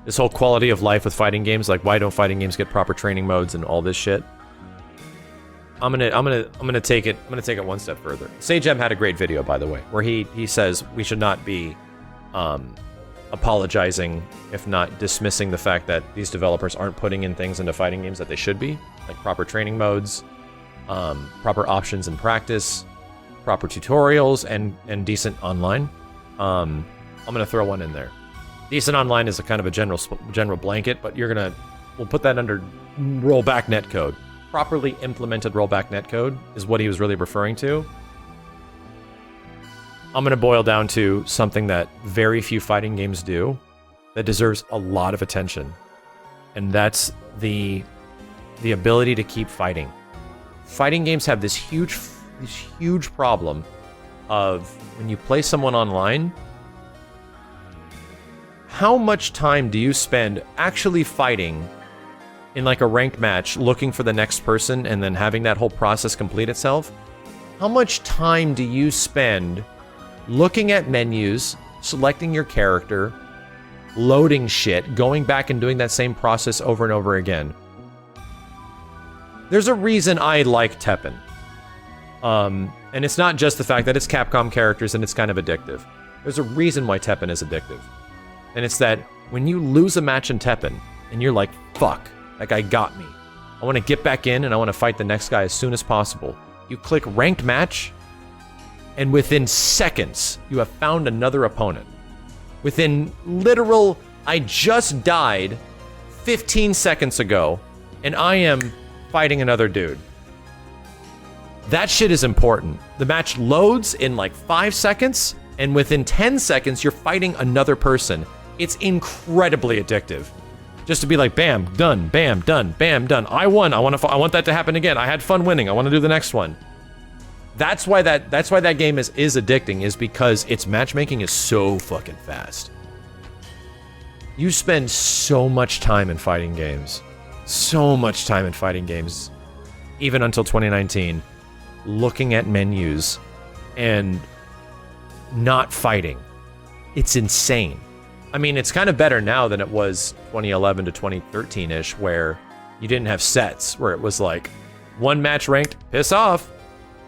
This whole quality of life with fighting games, like why don't fighting games get proper training modes and all this shit? I'm gonna take it one step further. Sage M had a great video, by the way, where he says we should not be apologizing, if not dismissing the fact that these developers aren't putting in things into fighting games that they should be, like proper training modes, proper options in practice, proper tutorials, and decent online. I'm gonna throw one in there. Decent online is a kind of a general blanket, but we'll put that under rollback netcode. Properly implemented rollback netcode is what he was really referring to. I'm gonna boil down to something that very few fighting games do that deserves a lot of attention, and that's the ability to keep fighting. Fighting games have this huge problem of when you play someone online, how much time do you spend actually fighting in like a ranked match, looking for the next person and then having that whole process complete itself? How much time do you spend looking at menus, selecting your character, loading shit, going back and doing that same process over and over again? There's a reason I like Tekken. And it's not just the fact that it's Capcom characters and it's kind of addictive. There's a reason why Tekken is addictive. And it's that when you lose a match in Tekken, and you're like, fuck, that guy got me. I want to get back in and I want to fight the next guy as soon as possible. You click ranked match, and within seconds, you have found another opponent. Within literal, I just died 15 seconds ago, and I am fighting another dude. That shit is important. The match loads in like 5 seconds, and within 10 seconds, you're fighting another person. It's incredibly addictive. Just to be like, bam, done, bam, done, bam, done. I won. I want that to happen again. I had fun winning. I want to do the next one. That's why that game is addicting, is because its matchmaking is so fucking fast. You spend so much time in fighting games. So much time in fighting games, even until 2019, looking at menus and not fighting. It's insane. I mean, it's kind of better now than it was 2011 to 2013-ish, where you didn't have sets, where it was like, one match ranked, piss off.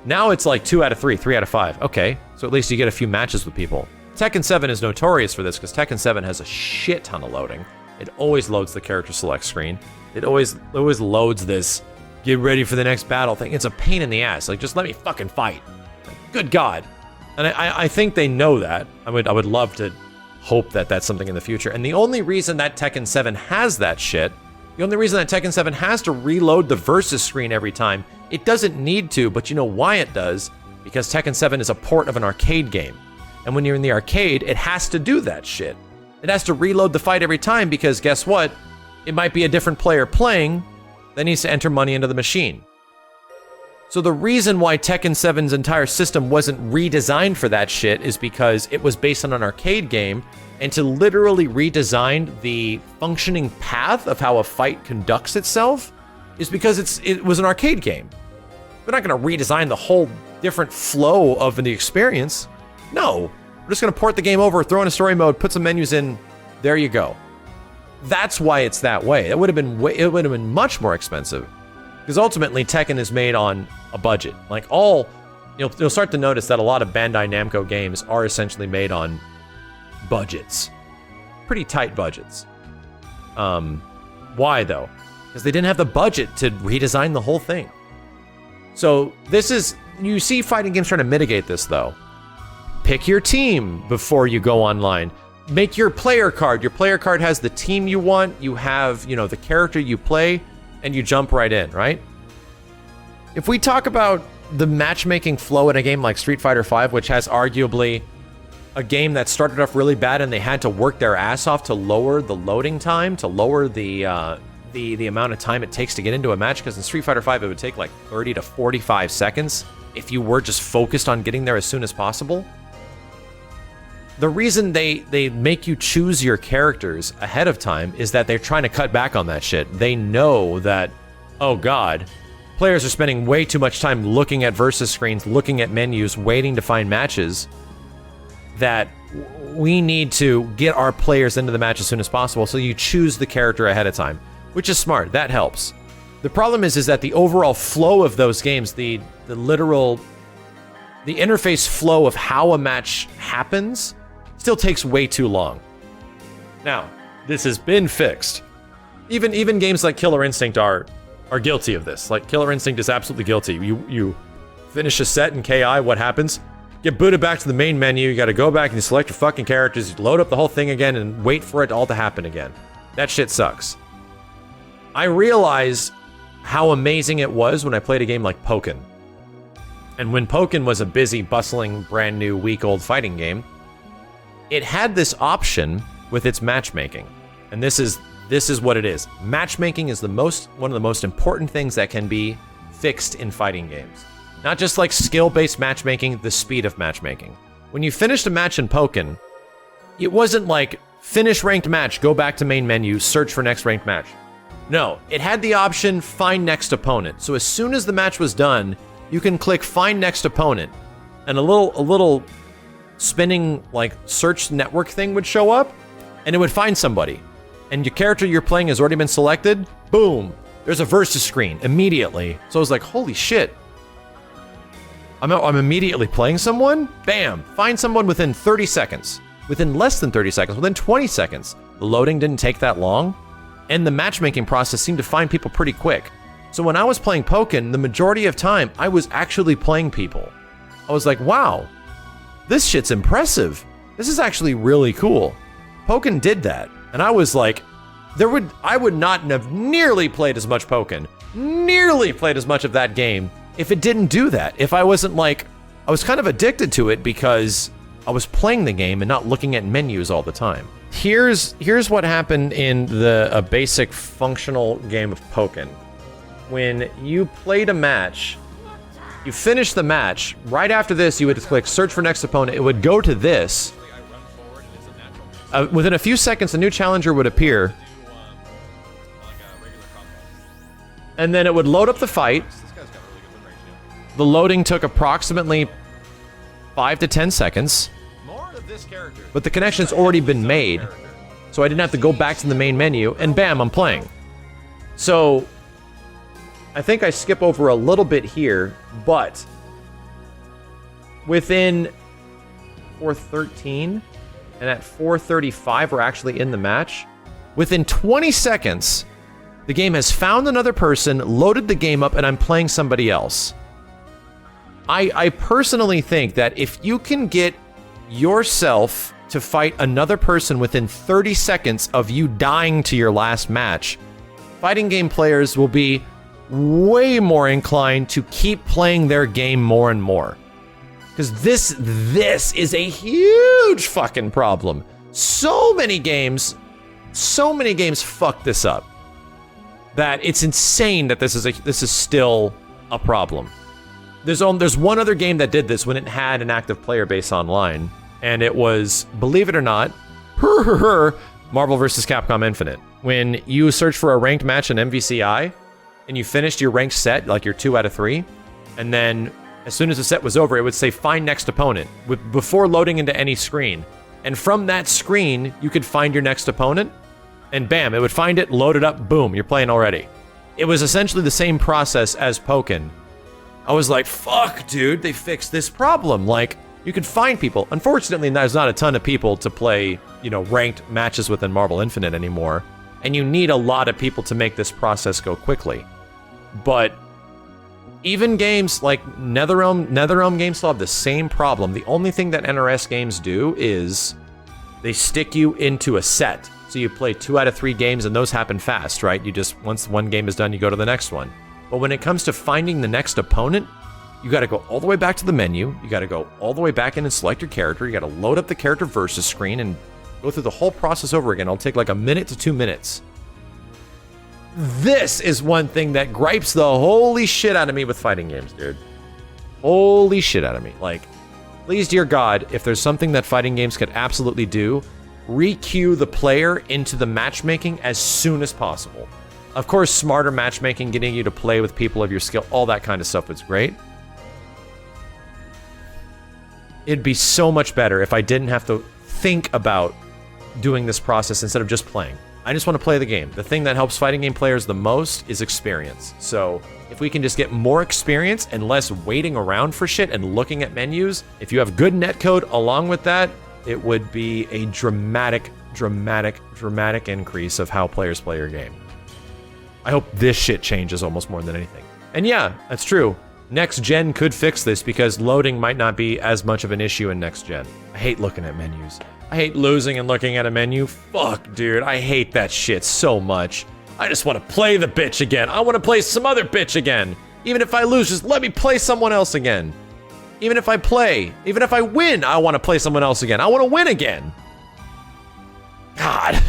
Now it's like 2 out of 3, 3 out of 5. Okay, so at least you get a few matches with people. Tekken 7 is notorious for this, because Tekken 7 has a shit ton of loading. It always loads the character select screen. It always loads this, get ready for the next battle thing. It's a pain in the ass. Like, just let me fucking fight. Like, good God. And I think they know that. I would love to hope that that's something in the future. And the only reason that Tekken 7 has that shit, the only reason that Tekken 7 has to reload the versus screen every time, it doesn't need to, but you know why it does? Because Tekken 7 is a port of an arcade game. And when you're in the arcade, it has to do that shit. It has to reload the fight every time, because guess what? It might be a different player playing that needs to enter money into the machine. So the reason why Tekken 7's entire system wasn't redesigned for that shit is because it was based on an arcade game, and to literally redesign the functioning path of how a fight conducts itself is because it was an arcade game. We're not going to redesign the whole different flow of the experience. No, we're just going to port the game over, throw in a story mode, put some menus in, there you go. That's why it's that way. It would have been much more expensive. Because ultimately, Tekken is made on a budget. Like you'll start to notice that a lot of Bandai Namco games are essentially made on budgets. Pretty tight budgets. Why though? Because they didn't have the budget to redesign the whole thing. So you see fighting games trying to mitigate this though. Pick your team before you go online. Make your player card. Your player card has the team you want. You have, the character you play, and you jump right in, right? If we talk about the matchmaking flow in a game like Street Fighter V, which has arguably a game that started off really bad and they had to work their ass off to lower the loading time, to lower the amount of time it takes to get into a match, because in Street Fighter V it would take like 30 to 45 seconds if you were just focused on getting there as soon as possible. The reason they make you choose your characters ahead of time is that they're trying to cut back on that shit. They know that, oh god, players are spending way too much time looking at versus screens, looking at menus, waiting to find matches. that we need to get our players into the match as soon as possible, so you choose the character ahead of time, which is smart. That helps. The problem is that the overall flow of those games, the interface flow of how a match happens still takes way too long. Now, this has been fixed. Even games like Killer Instinct are guilty of this. Like, Killer Instinct is absolutely guilty. You finish a set in KI, what happens? Get booted back to the main menu, you gotta go back and you select your fucking characters, you load up the whole thing again and wait for it all to happen again. That shit sucks. I realized how amazing it was when I played a game like Pokken. And when Pokken was a busy, bustling, brand new, week-old fighting game, it had this option with its matchmaking. And this is what it is. Matchmaking is one of the most important things that can be fixed in fighting games. Not just like skill-based matchmaking, the speed of matchmaking. When you finished a match in Pokken, it wasn't like, finish ranked match, go back to main menu, search for next ranked match. No, it had the option, find next opponent. So as soon as the match was done, you can click find next opponent, and a little spinning like search network thing would show up, and it would find somebody. And your character you're playing has already been selected, boom, there's a versus screen immediately. So I was like, holy shit. I'm immediately playing someone? Bam! Find someone within 30 seconds. Within less than 30 seconds, within 20 seconds. The loading didn't take that long, and the matchmaking process seemed to find people pretty quick. So when I was playing Pokken, the majority of time, I was actually playing people. I was like, wow, this shit's impressive. This is actually really cool. Pokken did that, and I was like, I would not have nearly played as much Pokken, nearly played as much of that game, if it didn't do that. If I wasn't like, I was kind of addicted to it because I was playing the game and not looking at menus all the time. Here's what happened in a basic functional game of Pokken. When you played a match, you finished the match, right after this you would click search for next opponent, it would go to this. Within a few seconds a new challenger would appear. And then it would load up the fight. The loading took approximately 5 to 10 seconds. But the connection's already been made, so I didn't have to go back to the main menu, and bam, I'm playing. So, I think I skip over a little bit here, but within 4:13, and at 4:35 we're actually in the match. Within 20 seconds, the game has found another person, loaded the game up, and I'm playing somebody else. I personally think that if you can get yourself to fight another person within 30 seconds of you dying to your last match, fighting game players will be way more inclined to keep playing their game more and more. Because this is a huge fucking problem. So many games fuck this up, that it's insane that this is still a problem. There's one other game that did this when it had an active player base online, and it was, believe it or not, Marvel vs. Capcom Infinite. When you search for a ranked match in MVCI, and you finished your ranked set, like your 2 out of 3, and then as soon as the set was over, it would say find next opponent before loading into any screen. And from that screen, you could find your next opponent, and bam, it would find it, load it up, boom, you're playing already. It was essentially the same process as Pokken. I was like, fuck, dude, they fixed this problem. Like, you could find people. Unfortunately, there's not a ton of people to play, ranked matches within Marvel Infinite anymore. And you need a lot of people to make this process go quickly. But even games like NetherRealm games still have the same problem. The only thing that NRS games do is they stick you into a set. So you play 2 out of 3 games, and those happen fast, right? Once one game is done, you go to the next one. But when it comes to finding the next opponent, you gotta go all the way back to the menu, you gotta go all the way back in and select your character, you gotta load up the character versus screen and go through the whole process over again. It'll take like 1 minute to 2 minutes. This is one thing that gripes the holy shit out of me with fighting games, dude. Holy shit out of me. Like, please, dear God, if there's something that fighting games could absolutely do, re-queue the player into the matchmaking as soon as possible. Of course, smarter matchmaking, getting you to play with people of your skill, all that kind of stuff is great. it'd be so much better if I didn't have to think about doing this process instead of just playing. I just want to play the game. The thing that helps fighting game players the most is experience. So if we can just get more experience and less waiting around for shit and looking at menus, if you have good netcode along with that, it would be a dramatic increase of how players play your game. I hope this shit changes almost more than anything. And yeah, that's true. Next gen could fix this because loading might not be as much of an issue in next gen. I hate looking at menus. I hate losing and looking at a menu. Fuck, dude, I hate that shit so much. I just want to play the bitch again. I want to play some other bitch again. Even if I lose, just let me play someone else again. Even if I win, I want to play someone else again. I want to win again. God.